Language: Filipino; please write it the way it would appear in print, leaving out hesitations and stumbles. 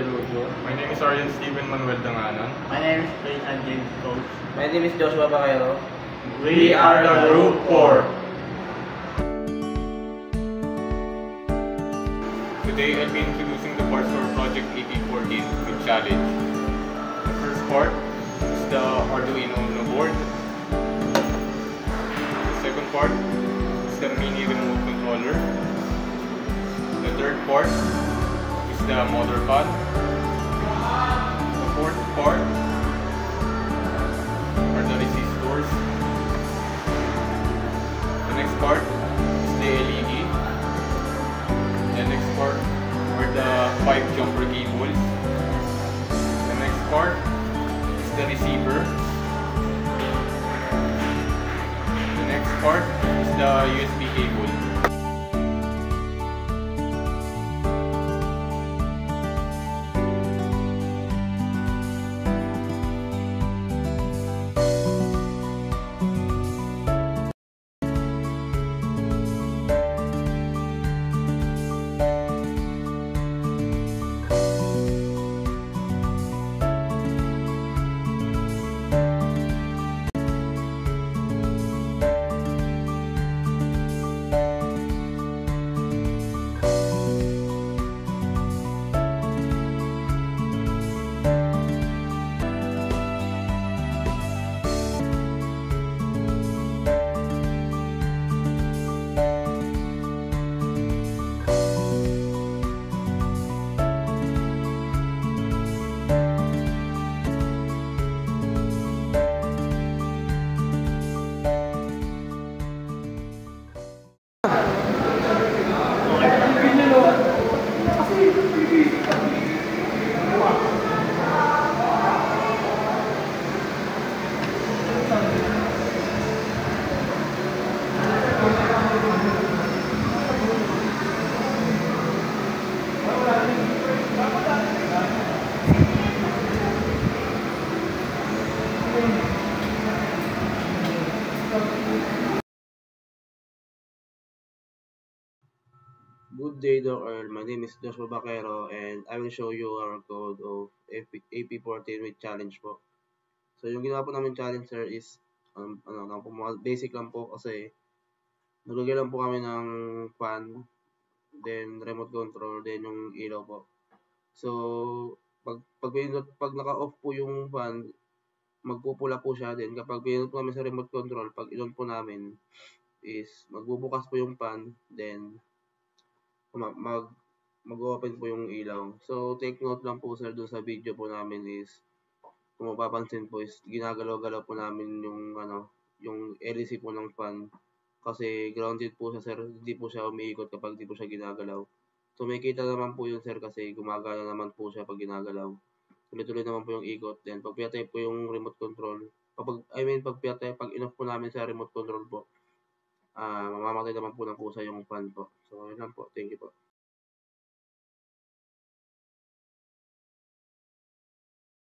Rujo. My name is Aryan Steven Manuel Danganan. My name is Jason James Coach. My name is Joshua Baquero. We are the Group 4. Today I'll be introducing the parts for Project AP14 with Challenge. The first part is the Arduino Uno board. The second part is the mini remote controller. The third part is the motor pad. The fourth part are the resistors. The next part is the LED. The next part are the 5 jumper cables. The next part is the receiver. The next part is the USB cable. Good day, Doc Earl. My name is Joshua Baquero and I will show you our code of AP14 with challenge po. So yung ginawa po namin challenge sir is basic lang po kasi naglagay lang po kami ng fan, then remote control, then yung ilaw po. So pag naka-off po yung fan, magpupula po siya. Then kapag pinindot po namin sa remote control, pag i-on po namin is magbubukas po yung fan, then mag-open po yung ilaw. So take note lang po sir doon sa video po namin is kung mapapansin po is ginagalaw-galaw po namin yung LEC po ng fan kasi grounded po siya sir, hindi po siya umiikot kapag hindi po siya ginagalaw. So may kita naman po yun sir kasi gumagana naman po siya pag ginagalaw. Tuloy-tuloy naman po yung ikot. Then pag pinatay po yung remote control, pag in-off po namin sa remote control po, mamamatay naman po ng kusa yung fan po. So yun lang po. Thank you po.